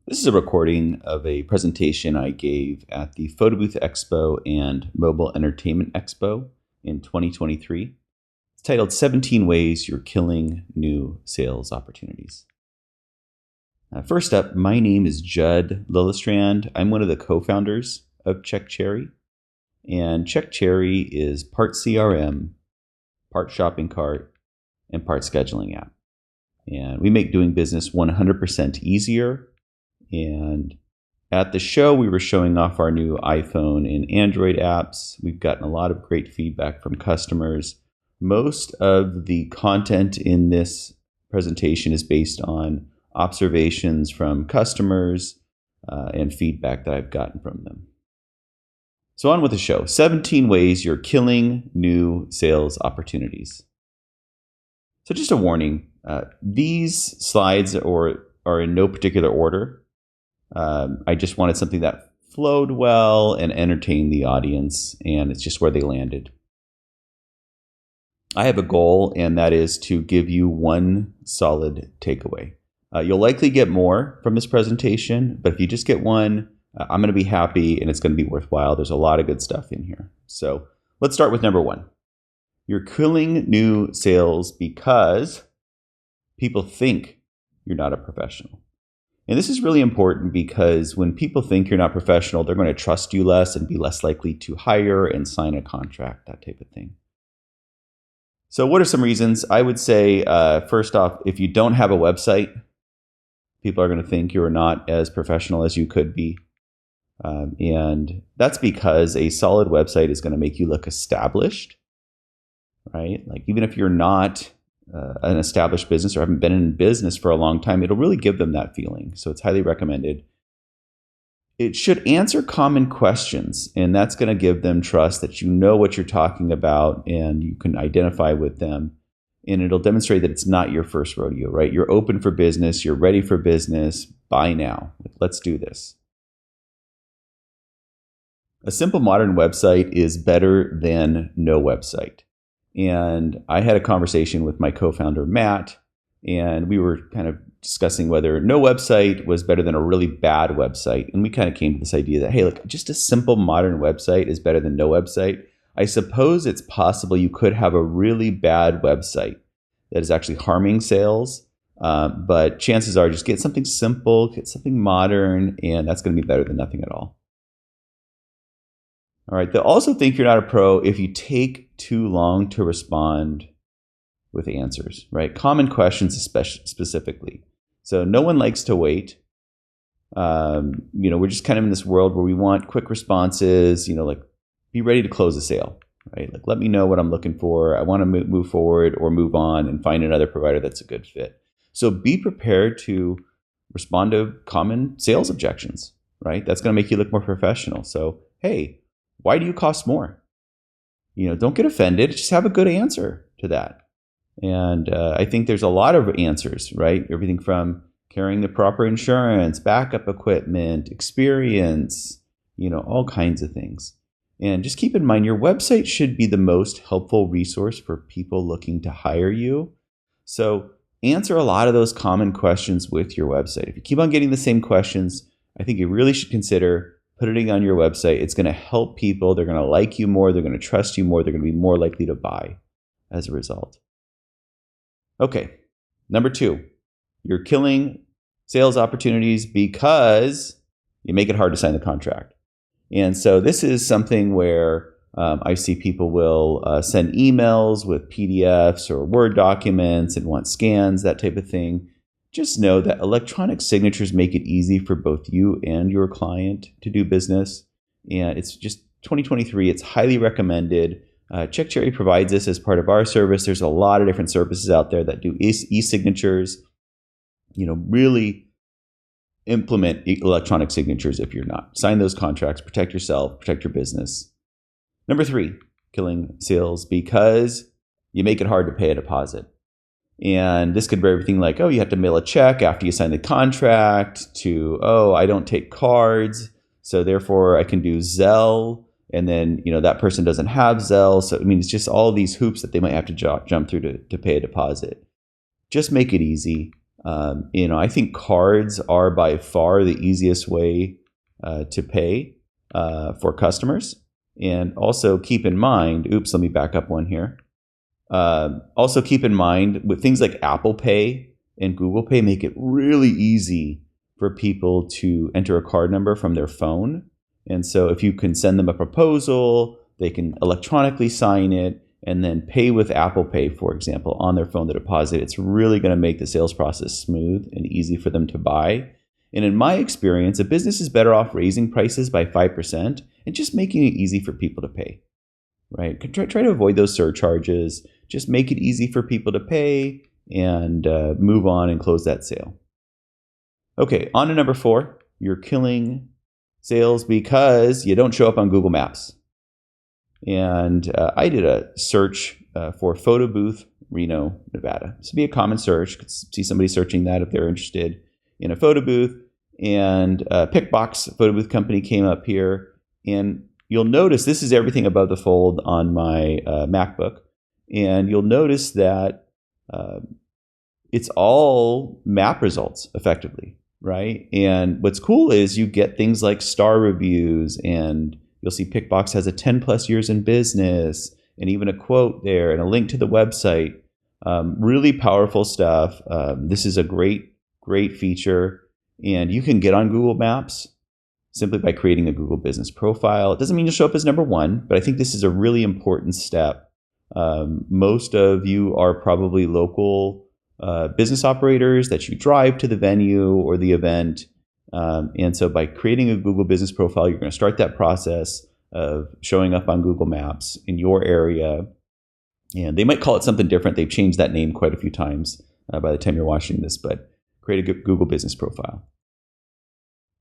This is a recording of a presentation I gave at the Photo Booth Expo and Mobile Entertainment Expo in 2023. It's titled 17 Ways You're Killing New Sales Opportunities. First up, my name is Judd Lillestrand. I'm one of the co-founders of CheckCherry. And CheckCherry is part CRM, part shopping cart, and part scheduling app. And we make doing business 100% easier. And at the show, we were showing off our new iPhone and Android apps. We've gotten a lot of great feedback from customers. Most of the content in this presentation is based on observations from customers and feedback that I've gotten from them. So on with the show. 17 ways you're killing new sales opportunities. So just a warning, these slides are in no particular order. I just wanted something that flowed well and entertained the audience, and it's just where they landed. I have a goal, and that is to give you one solid takeaway. You'll likely get more from this presentation, but if you just get one, I'm going to be happy and it's going to be worthwhile. There's a lot of good stuff in here. So let's start with number one. You're killing new sales because people think you're not a professional. And this is really important because when people think you're not professional, they're going to trust you less and be less likely to hire and sign a contract, that type of thing. So what are some reasons? I would say, first off, if you don't have a website, people are going to think you're not as professional as you could be. And that's because a solid website is going to make you look established, right? Like even if you're not an established business or haven't been in business for a long time, it'll really give them that feeling. So it's highly recommended. It should answer common questions, and that's going to give them trust that you know what you're talking about and you can identify with them. And it'll demonstrate that it's not your first rodeo, right? You're open for business. You're ready for business. Buy now. Let's do this. A simple modern website is better than no website. And I had a conversation with my co-founder, Matt, and we were kind of discussing whether no website was better than a really bad website. And we kind of came to this idea that, hey, look, just a simple modern website is better than no website. I suppose it's possible you could have a really bad website that is actually harming sales. But chances are just get something simple, get something modern, and that's going to be better than nothing at all. All right, they'll also think you're not a pro if you take too long to respond with answers, right? Common questions specifically. So no one likes to wait. We're just kind of in this world where we want quick responses, like be ready to close a sale, right? Like let me know what I'm looking for. I want to move forward or move on and find another provider that's a good fit. So be prepared to respond to common sales objections, right? That's going to make you look more professional. So, hey, why do you cost more? Don't get offended. Just have a good answer to that. And I think there's a lot of answers, right? Everything from carrying the proper insurance, backup equipment, experience, all kinds of things. And just keep in mind, your website should be the most helpful resource for people looking to hire you. So answer a lot of those common questions with your website. If you keep on getting the same questions, I think you really should consider putting it on your website. It's going to help people. They're going to like you more. They're going to trust you more. They're going to be more likely to buy as a result. Okay, number two, you're killing sales opportunities because you make it hard to sign the contract. And so this is something where I see people will send emails with PDFs or Word documents and want scans, that type of thing. Just know that electronic signatures make it easy for both you and your client to do business. And it's just 2023. It's highly recommended. CheckCherry provides this as part of our service. There's a lot of different services out there that do e-signatures. Really implement electronic signatures if you're not. Sign those contracts, protect yourself, protect your business. Number three, killing sales because you make it hard to pay a deposit. And this could be everything like, you have to mail a check after you sign the contract to, I don't take cards, so therefore I can do Zelle. And then, that person doesn't have Zelle. So, it's just all these hoops that they might have to jump through to pay a deposit. Just make it easy. I think cards are by far the easiest way to pay for customers. And also keep in mind, let me back up one here. Also keep in mind with things like Apple Pay and Google Pay make it really easy for people to enter a card number from their phone. And so if you can send them a proposal, they can electronically sign it and then pay with Apple Pay, for example, on their phone to deposit. It's really going to make the sales process smooth and easy for them to buy. And in my experience, a business is better off raising prices by 5% and just making it easy for people to pay, right? Try to avoid those surcharges. Just make it easy for people to pay and move on and close that sale. Okay, on to number 4. You're killing sales because you don't show up on Google Maps. And I did a search for photo booth, Reno, Nevada. This would be a common search. Could see somebody searching that if they're interested in a photo booth. And Pickbox photo booth company came up here. And you'll notice this is everything above the fold on my MacBook. And you'll notice that it's all map results effectively, right? And what's cool is you get things like star reviews, and you'll see Pickbox has a 10 plus years in business and even a quote there and a link to the website. Really powerful stuff. This is a great feature, and you can get on Google Maps simply by creating a Google business profile. It doesn't mean you'll show up as number 1, but I think this is a really important step. Most of you are probably local business operators that you drive to the venue or the event. And so by creating a Google business profile, you're going to start that process of showing up on Google Maps in your area. And they might call it something different. They've changed that name quite a few times by the time you're watching this, but create a Google business profile.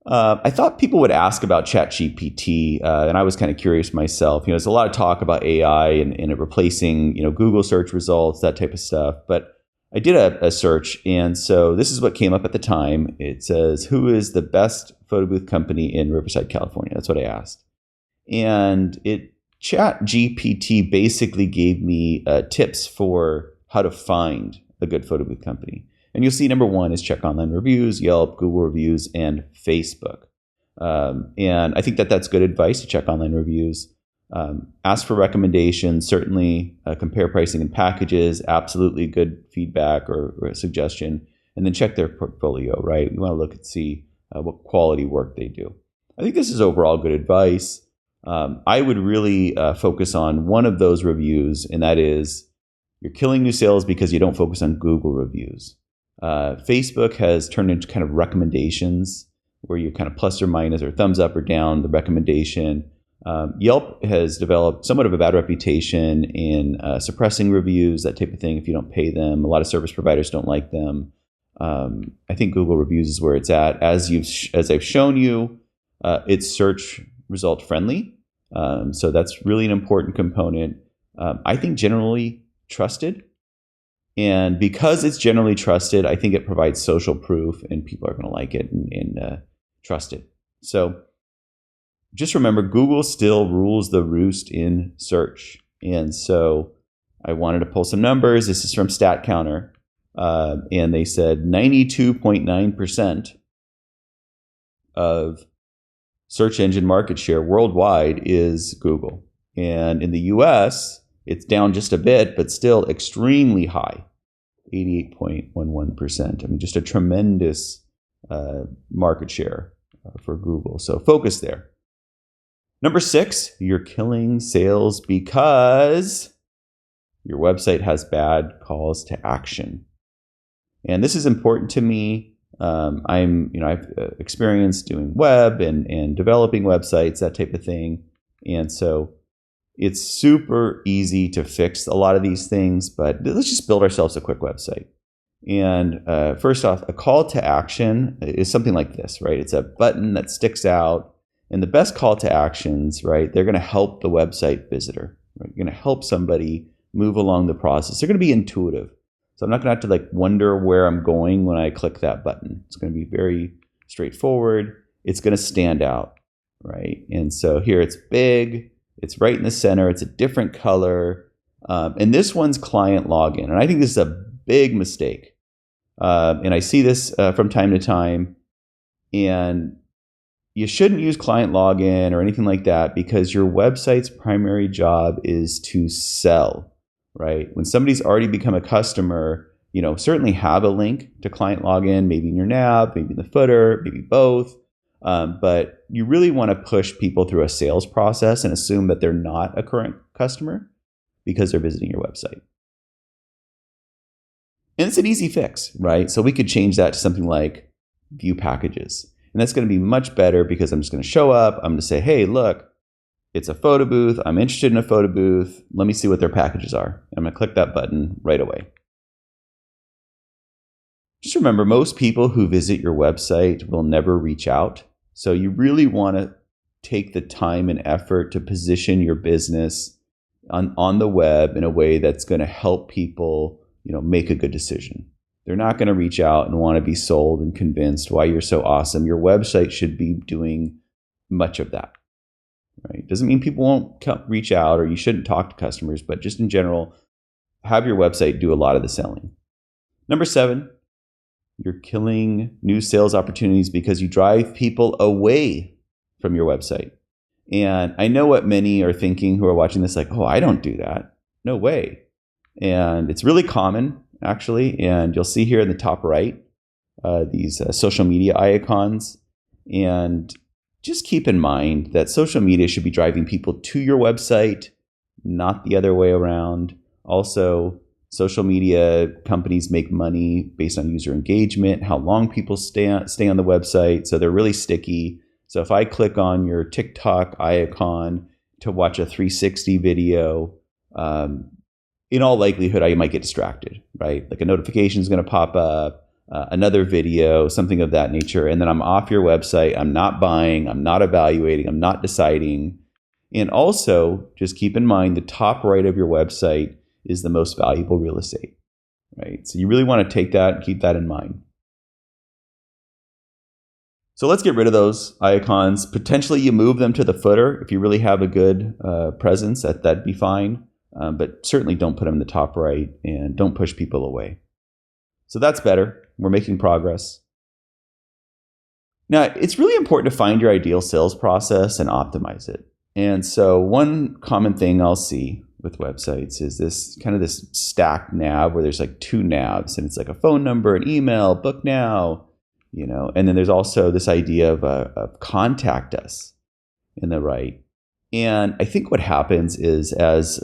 I thought people would ask about ChatGPT, and I was kind of curious myself. There's a lot of talk about AI and it replacing, Google search results, that type of stuff. But I did a search, and so this is what came up at the time. It says, who is the best photo booth company in Riverside, California? That's what I asked. And ChatGPT basically gave me tips for how to find a good photo booth company. And you'll see number 1 is check online reviews, Yelp, Google reviews, and Facebook. And I think that's good advice to check online reviews. Ask for recommendations, certainly compare pricing and packages, absolutely good feedback or a suggestion. And then check their portfolio, right? You want to look and see what quality work they do. I think this is overall good advice. I would really focus on one of those reviews, and that is you're killing new sales because you don't focus on Google reviews. Facebook has turned into kind of recommendations where you kind of plus or minus or thumbs up or down the recommendation. Yelp has developed somewhat of a bad reputation in suppressing reviews, that type of thing, if you don't pay them. A lot of service providers don't like them. I think Google reviews is where it's at. As I've shown you, it's search result friendly. So that's really an important component. I think generally trusted. And because it's generally trusted, I think it provides social proof, and people are going to like it and trust it. So just remember, Google still rules the roost in search. And so I wanted to pull some numbers. This is from StatCounter. And they said 92.9% of search engine market share worldwide is Google. And in the US, it's down just a bit, but still extremely high, 88.11%. I mean, just a tremendous market share for Google. So focus there. Number 6, you're killing sales because your website has bad calls to action. And this is important to me. I've experienced doing web and developing websites, that type of thing. And so it's super easy to fix a lot of these things, but let's just build ourselves a quick website. And first off, a call to action is something like this, right? It's a button that sticks out. And the best call to actions, right, they're going to help the website visitor. Right? You're going to help somebody move along the process. They're going to be intuitive. So I'm not going to have to wonder where I'm going when I click that button. It's going to be very straightforward. It's going to stand out, right? And so here it's big. It's right in the center. It's a different color. And this one's client login. And I think this is a big mistake. And I see this from time to time. And you shouldn't use client login or anything like that because your website's primary job is to sell, right? When somebody's already become a customer, certainly have a link to client login, maybe in your nav, maybe in the footer, maybe both. But you really want to push people through a sales process and assume that they're not a current customer because they're visiting your website. And it's an easy fix, right? So we could change that to something like view packages. And that's going to be much better because I'm just going to show up. I'm going to say, hey, look, it's a photo booth. I'm interested in a photo booth. Let me see what their packages are. I'm going to click that button right away. Just remember, most people who visit your website will never reach out. So you really want to take the time and effort to position your business on the web in a way that's going to help people, make a good decision. They're not going to reach out and want to be sold and convinced why you're so awesome. Your website should be doing much of that, right? Doesn't mean people won't reach out or you shouldn't talk to customers, but just in general, have your website do a lot of the selling. Number 7, you're killing new sales opportunities because you drive people away from your website. And I know what many are thinking who are watching this, like, oh, I don't do that. No way. And it's really common, actually. And you'll see here in the top right, these social media icons. And just keep in mind that social media should be driving people to your website, not the other way around. Also, social media companies make money based on user engagement, how long people stay on the website. So they're really sticky. So if I click on your TikTok icon to watch a 360 video, in all likelihood, I might get distracted, right? Like a notification is going to pop up, another video, something of that nature. And then I'm off your website. I'm not buying. I'm not evaluating. I'm not deciding. And also, just keep in mind, the top right of your website is the most valuable real estate, right? So you really want to take that and keep that in mind. So let's get rid of those icons. Potentially you move them to the footer. If you really have a good presence, that'd be fine. But certainly don't put them in the top right and don't push people away. So that's better. We're making progress. Now, it's really important to find your ideal sales process and optimize it. And so one common thing I'll see with websites is this stacked nav where there's like 2 navs and it's like a phone number, an email, book now, and then there's also this idea of contact us in the right. And I think what happens is as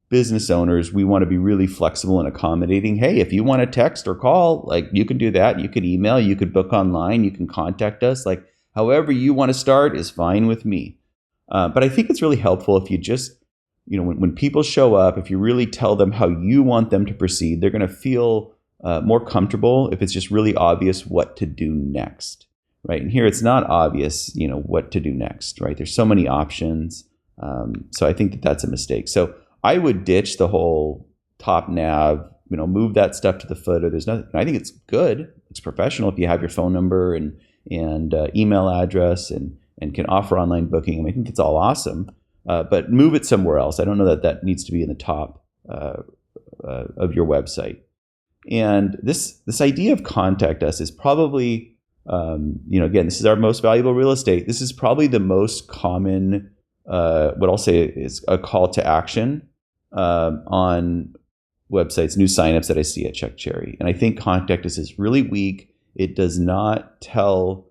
business owners, we want to be really flexible and accommodating. Hey, if you want to text or call, like you can do that. You could email, you could book online, you can contact us. Like however you want to start is fine with me. But I think it's really helpful if you just, when people show up, if you really tell them how you want them to proceed, they're going to feel more comfortable if it's just really obvious what to do next. Right. And here it's not obvious, what to do next. Right. There's so many options. So I think that's a mistake. So I would ditch the whole top nav, move that stuff to the footer. There's nothing. I think it's good. It's professional if you have your phone number and email address and can offer online booking. I think that's all awesome. But move it somewhere else. I don't know that needs to be in the top of your website. And this idea of contact us is probably again, this is our most valuable real estate. This is probably the most common, what I'll say is a call to action on websites, new signups that I see at Check Cherry. And I think contact us is really weak. It does not tell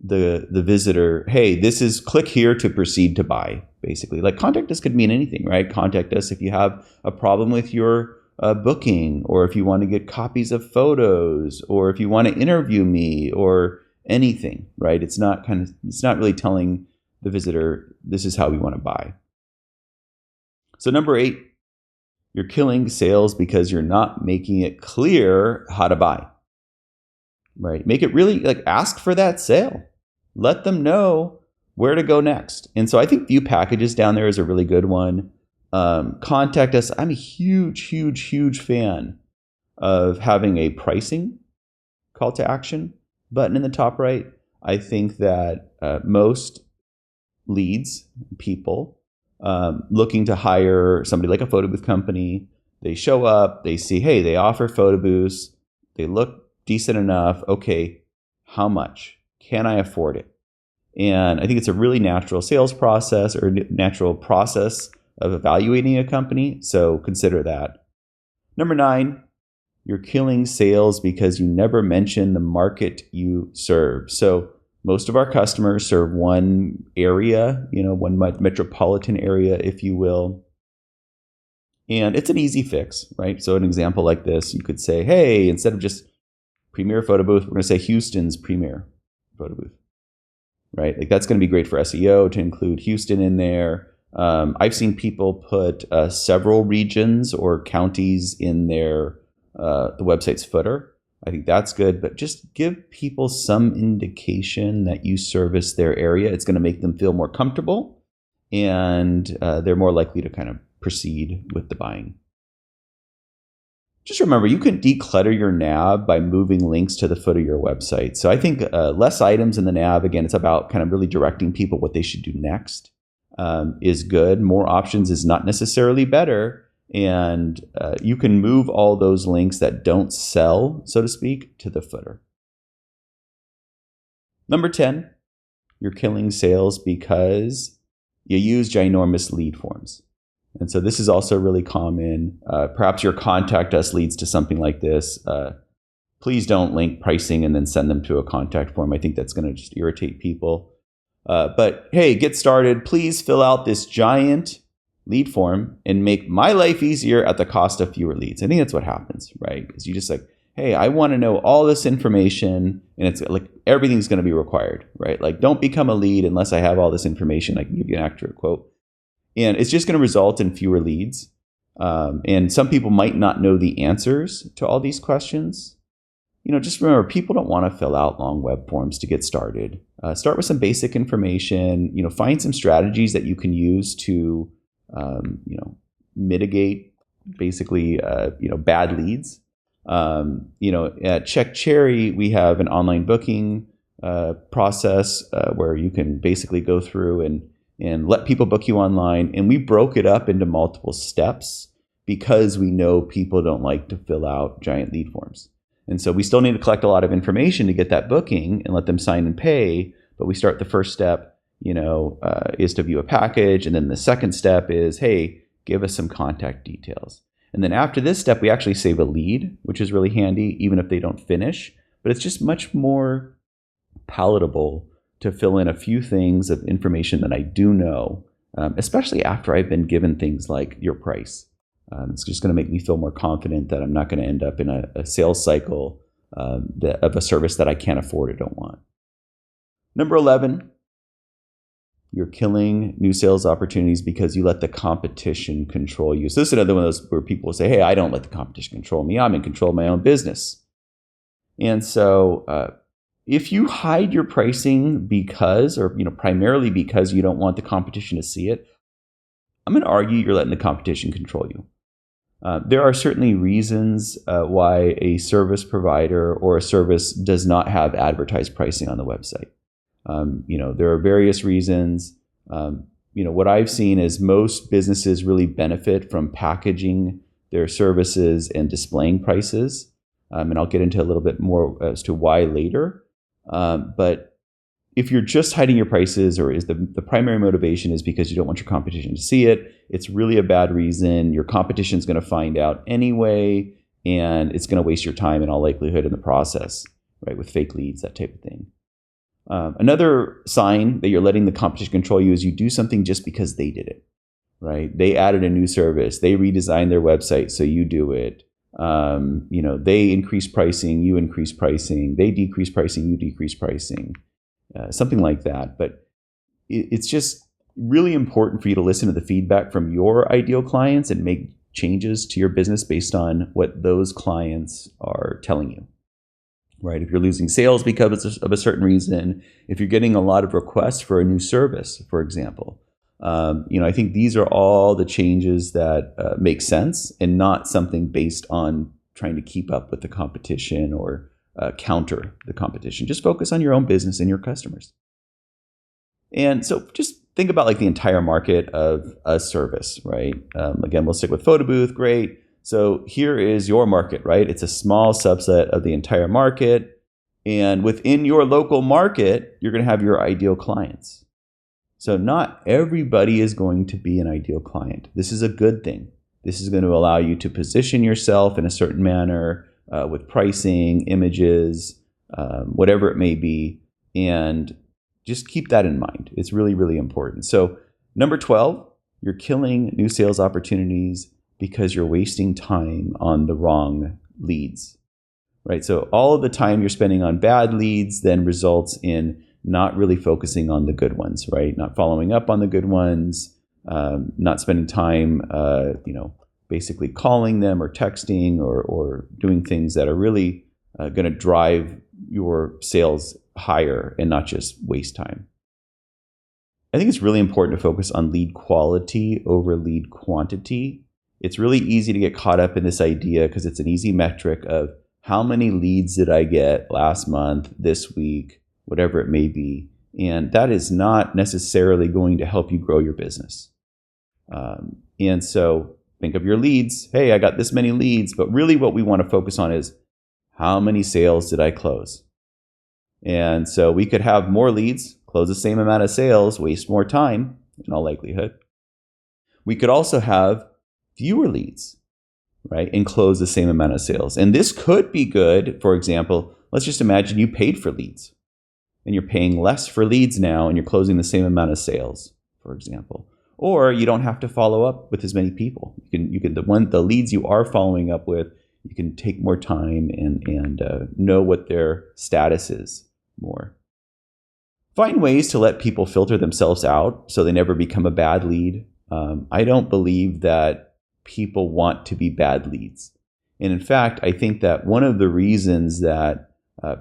the visitor, hey, this is click here to proceed to buy, basically. Like contact us could mean anything, right? Contact us if you have a problem with your booking, or if you want to get copies of photos, or if you want to interview me, or anything, right? It's not really telling the visitor this is how we want to buy. So number 8, you're killing sales because you're not making it clear how to buy, right? Make it really ask for that sale. Let them know where to go next. And so I think view packages down there is a really good one. Contact us. I'm a huge fan of having a pricing call to action button in the top right. I think that most leads, people looking to hire somebody like a photo booth company, They show up, they see, hey, they offer photo booths, they look decent enough. Okay, how much? Can I afford it? And I think it's a really natural sales process or natural process of evaluating a company. So consider that. Number 9, you're killing sales because you never mention the market you serve. So most of our customers serve one area, one metropolitan area, if you will. And it's an easy fix, right? So an example like this, you could say, hey, instead of just Premier Photo Booth, we're going to say Houston's Premier Photo Booth, right? Like that's going to be great for SEO to include Houston in there. I've seen people put several regions or counties in their the website's footer. I think that's good, but just give people some indication that you service their area. It's going to make them feel more comfortable, and they're more likely to kind of proceed with the buying. Just remember, you can declutter your nav by moving links to the foot of your website. So I think less items in the nav, again, it's about kind of really directing people what they should do next, is good. More options is not necessarily better. And you can move all those links that don't sell, so to speak, to the footer. Number 10, you're killing sales because you use ginormous lead forms. And so this is also really common. Perhaps your contact us leads to something like this. Please don't link pricing and then send them to a contact form. I think that's going to just irritate people. But hey, get started. Please fill out this giant lead form and make my life easier at the cost of fewer leads. I think that's what happens, right? Because you just like, hey, I want to know all this information, and it's like everything's going to be required, right? Like, don't become a lead unless I have all this information. I can give you an accurate quote. And it's just going to result in fewer leads. And some people might not know the answers to all these questions. Just remember, people don't want to fill out long web forms to get started. Start with some basic information. Find some strategies that you can use to, mitigate basically, bad leads. At Check Cherry, we have an online booking process where you can basically go through and let people book you online. And we broke it up into multiple steps because we know people don't like to fill out giant lead forms. And so we still need to collect a lot of information to get that booking and let them sign and pay. But we start the first step, is to view a package. And then the second step is, hey, give us some contact details. And then after this step, we actually save a lead, which is really handy, even if they don't finish. But it's just much more palatable to fill in a few things of information that I do know, especially after I've been given things like your price. It's just going to make me feel more confident that I'm not going to end up in a sales cycle of a service that I can't afford or don't want. Number 11, you're killing new sales opportunities because you let the competition control you. So this is another one of those where people say, hey, I don't let the competition control me. I'm in control of my own business. And so if you hide your pricing because, or primarily because you don't want the competition to see it, I'm going to argue you're letting the competition control you. There are certainly reasons why a service provider or a service does not have advertised pricing on the website. There are various reasons. What I've seen is most businesses really benefit from packaging their services and displaying prices. And I'll get into a little bit more as to why later. But if you're just hiding your prices, or is the primary motivation is because you don't want your competition to see it, it's really a bad reason. Your competition is going to find out anyway, and it's going to waste your time in all likelihood in the process, right? With fake leads, that type of thing. Another sign that you're letting the competition control you is you do something just because they did it, right? They added a new service. They redesigned their website, so you do it. They increase pricing, you increase pricing. They decrease pricing, you decrease pricing. Something like that. But it's just really important for you to listen to the feedback from your ideal clients and make changes to your business based on what those clients are telling you, right? If you're losing sales because of a certain reason, if you're getting a lot of requests for a new service, for example, I think these are all the changes that make sense and not something based on trying to keep up with the competition or counter the competition. Just focus on your own business and your customers. And so just think about like the entire market of a service, right? Again, we'll stick with photo booth. Great. So here is your market, right? It's a small subset of the entire market. And within your local market, you're going to have your ideal clients. So not everybody is going to be an ideal client. This is a good thing. This is going to allow you to position yourself in a certain manner with pricing, images, whatever it may be. And just keep that in mind. It's really, really important. So number 12, you're killing new sales opportunities because you're wasting time on the wrong leads, right? So all of the time you're spending on bad leads then results in not really focusing on the good ones, right? Not following up on the good ones, not spending time, basically calling them or texting or doing things that are really going to drive your sales higher and not just waste time. I think it's really important to focus on lead quality over lead quantity. It's really easy to get caught up in this idea because it's an easy metric of how many leads did I get last month, this week, whatever it may be. And that is not necessarily going to help you grow your business. And so think of your leads. Hey, I got this many leads, but really what we want to focus on is how many sales did I close? And so we could have more leads, close the same amount of sales, waste more time in all likelihood. We could also have fewer leads, right? And close the same amount of sales. And this could be good. For example, let's just imagine you paid for leads and you're paying less for leads now and you're closing the same amount of sales, for example. Or you don't have to follow up with as many people. You can the leads you are following up with, you can take more time and know what their status is more. Find ways to let people filter themselves out so they never become a bad lead. I don't believe that people want to be bad leads. And in fact, I think that one of the reasons that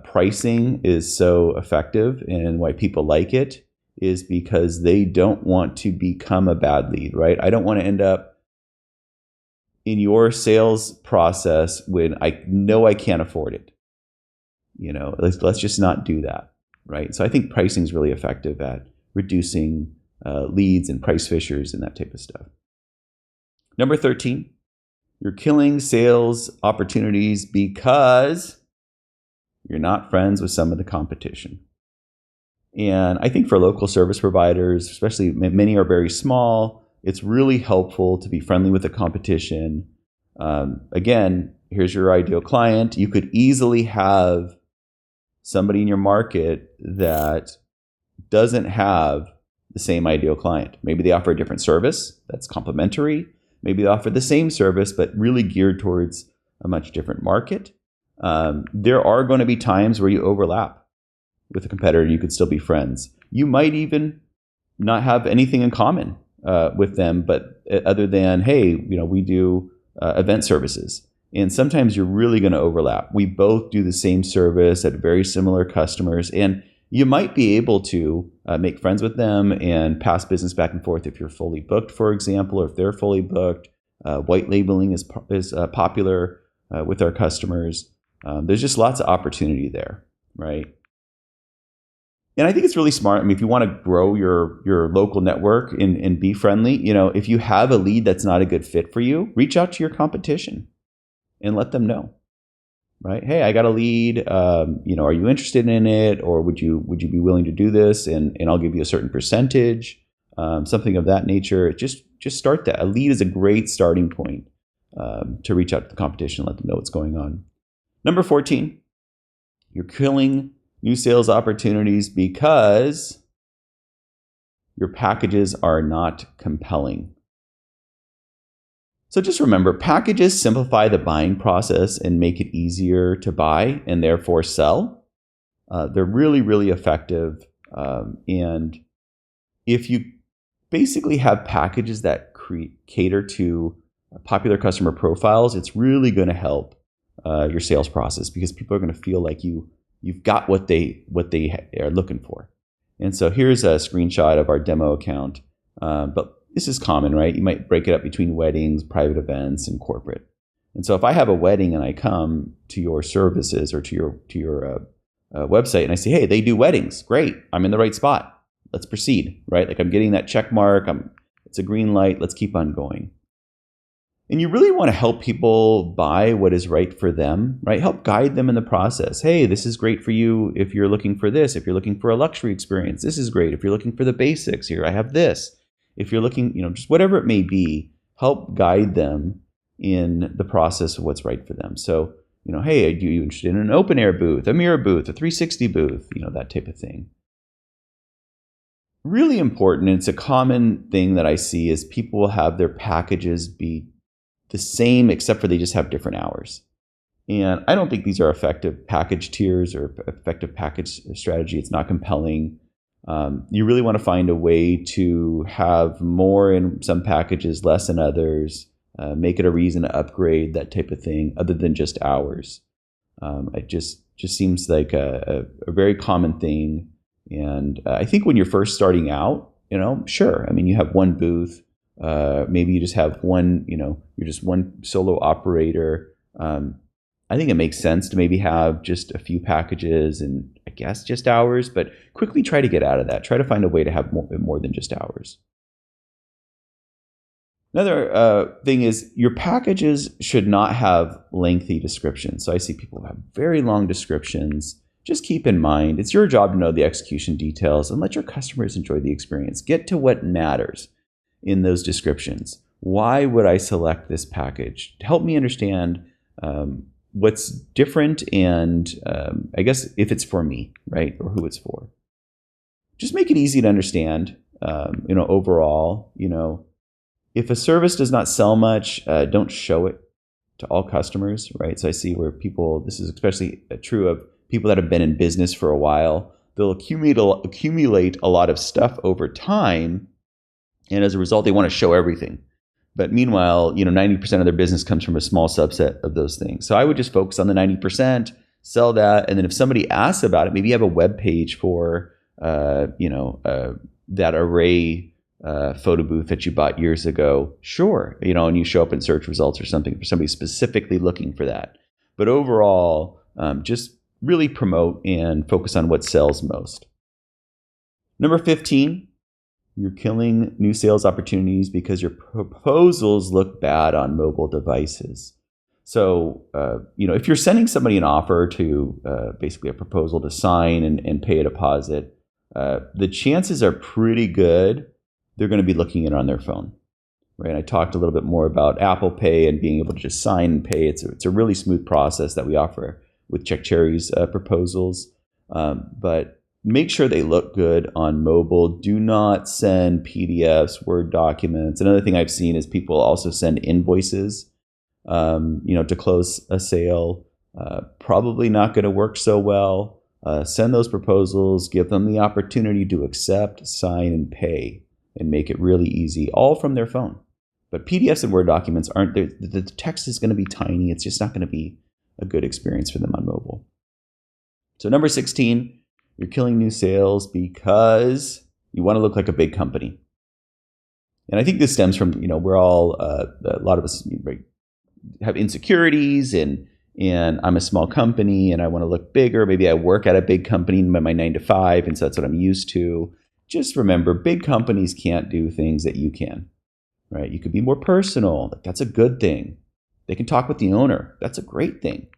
pricing is so effective and why people like it is because they don't want to become a bad lead, right? I don't want to end up in your sales process when I know I can't afford it. Let's just not do that, right? So I think pricing is really effective at reducing leads and price fishers and that type of stuff. Number 13, you're killing sales opportunities because you're not friends with some of the competition. And I think for local service providers, especially many are very small, it's really helpful to be friendly with the competition. Again, here's your ideal client. You could easily have somebody in your market that doesn't have the same ideal client. Maybe they offer a different service that's complementary. Maybe they offer the same service, but really geared towards a much different market. There are going to be times where you overlap with a competitor. You could still be friends. You might even not have anything in common with them, but other than, hey, we do event services. And sometimes you're really going to overlap. We both do the same service at very similar customers. And you might be able to make friends with them and pass business back and forth if you're fully booked, for example, or if they're fully booked. White labeling is popular with our customers. There's just lots of opportunity there, right? And I think it's really smart. I mean, if you want to grow your local network and be friendly, if you have a lead that's not a good fit for you, reach out to your competition and let them know. Right? Hey, I got a lead. Are you interested in it, or would you be willing to do this? And I'll give you a certain percentage, something of that nature. Just start that. A lead is a great starting point to reach out to the competition and let them know what's going on. Number 14, you're killing new sales opportunities because your packages are not compelling. So just remember, packages simplify the buying process and make it easier to buy and therefore sell. They're really, really effective. And if you basically have packages that cater to popular customer profiles, it's really going to help your sales process because people are going to feel like you've got what they are looking for. And so here's a screenshot of our demo account. But this is common, right? You might break it up between weddings, private events, and corporate. And so if I have a wedding and I come to your services or to your website and I say, hey, they do weddings. Great. I'm in the right spot. Let's proceed, right? Like I'm getting that check mark. It's a green light. Let's keep on going. And you really want to help people buy what is right for them, right? Help guide them in the process. Hey, this is great for you if you're looking for this. If you're looking for a luxury experience, this is great. If you're looking for the basics, here, I have this. If you're looking, just whatever it may be, help guide them in the process of what's right for them. So, hey, are you interested in an open air booth, a mirror booth, a 360 booth, that type of thing. Really important, and it's a common thing that I see, is people will have their packages be the same except for they just have different hours. And I don't think these are effective package tiers or effective package strategy. It's not compelling. You really want to find a way to have more in some packages, less in others, make it a reason to upgrade, that type of thing, other than just hours. It just seems like a very common thing. And I think when you're first starting out, sure. I mean, you have one booth. Maybe you just have one, you're just one solo operator. I think it makes sense to maybe have just a few packages and I guess just hours, but quickly try to get out of that. Try to find a way to have more than just hours. Another thing is your packages should not have lengthy descriptions. So I see people have very long descriptions. Just keep in mind, it's your job to know the execution details and let your customers enjoy the experience. Get to what matters in those descriptions. Why would I select this package? Help me understand what's different and I guess if it's for me, right? Or who it's for. Just make it easy to understand, overall, if a service does not sell much, don't show it to all customers, right? So I see where people, this is especially true of people that have been in business for a while, they'll accumulate a lot of stuff over time. And as a result, they want to show everything. But meanwhile, 90% of their business comes from a small subset of those things. So I would just focus on the 90%, sell that. And then if somebody asks about it, maybe you have a web page for, that array photo booth that you bought years ago. Sure. And you show up in search results or something for somebody specifically looking for that. But overall, just really promote and focus on what sells most. Number 15. You're killing new sales opportunities because your proposals look bad on mobile devices. So, if you're sending somebody an offer to basically a proposal to sign and pay a deposit, the chances are pretty good they're going to be looking at it on their phone, right? I talked a little bit more about Apple Pay and being able to just sign and pay. It's a really smooth process that we offer with Check Cherry's proposals, but make sure they look good on mobile. Do not send PDFs, Word documents. Another thing I've seen is people also send invoices, to close a sale. Probably not going to work so well. Send those proposals, give them the opportunity to accept, sign, and pay, and make it really easy, all from their phone. But PDFs and Word documents aren't there. The text is going to be tiny. It's just not going to be a good experience for them on mobile. So number 16, you're killing new sales because you want to look like a big company. And I think this stems from, we're all, a lot of us have insecurities and I'm a small company and I want to look bigger. Maybe I work at a big company by my 9 to 5, and so that's what I'm used to. Just remember, big companies can't do things that you can, right? You could be more personal. That's a good thing. They can talk with the owner. That's a great thing,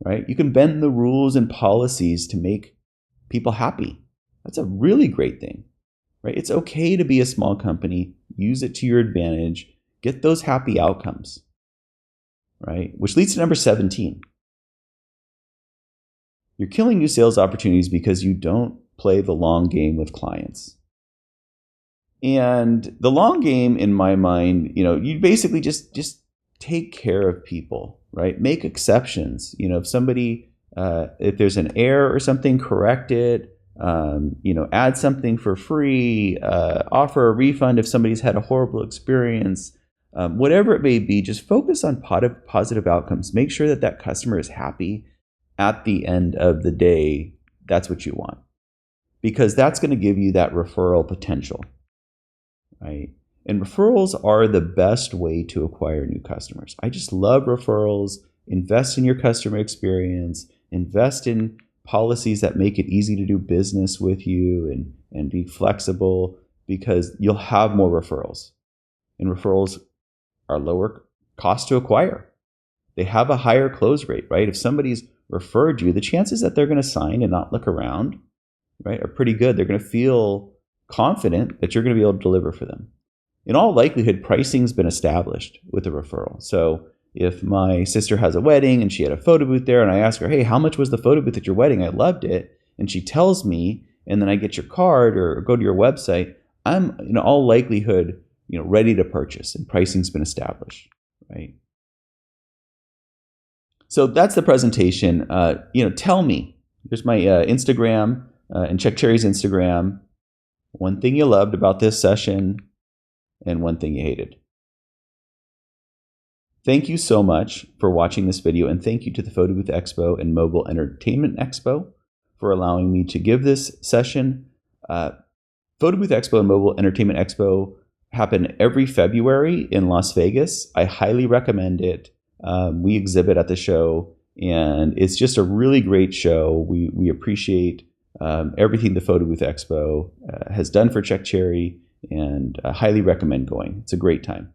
right? You can bend the rules and policies to make people happy. That's a really great thing, right? It's okay to be a small company. Use it to your advantage. Get those happy outcomes, right? Which leads to number 17. You're killing new sales opportunities because you don't play the long game with clients. And the long game, in my mind, you basically just take care of people, right? Make exceptions. If somebody, if there's an error or something, correct it. Add something for free. Offer a refund if somebody's had a horrible experience. Whatever it may be, just focus on positive outcomes. Make sure that customer is happy at the end of the day. That's what you want, because that's going to give you that referral potential, right? And referrals are the best way to acquire new customers. I just love referrals. Invest in your customer experience. Invest in policies that make it easy to do business with you and be flexible, because you'll have more referrals. And referrals are lower cost to acquire. They have a higher close rate, right? If somebody's referred you, the chances that they're going to sign and not look around, right, are pretty good. They're going to feel confident that you're going to be able to deliver for them. In all likelihood, pricing's been established with a referral. So if my sister has a wedding and she had a photo booth there and I ask her, hey, how much was the photo booth at your wedding? I loved it. And she tells me, and then I get your card or go to your website, I'm in all likelihood, ready to purchase and pricing's been established, right? So that's the presentation. Tell me, here's my Instagram and Check Cherry's Instagram, one thing you loved about this session and one thing you hated. Thank you so much for watching this video, and thank you to the Photo Booth Expo and Mobile Entertainment Expo for allowing me to give this session. Photo Booth Expo and Mobile Entertainment Expo happen every February in Las Vegas. I highly recommend it. We exhibit at the show, and it's just a really great show. We appreciate everything the Photo Booth Expo has done for Check Cherry, and highly recommend going. It's a great time.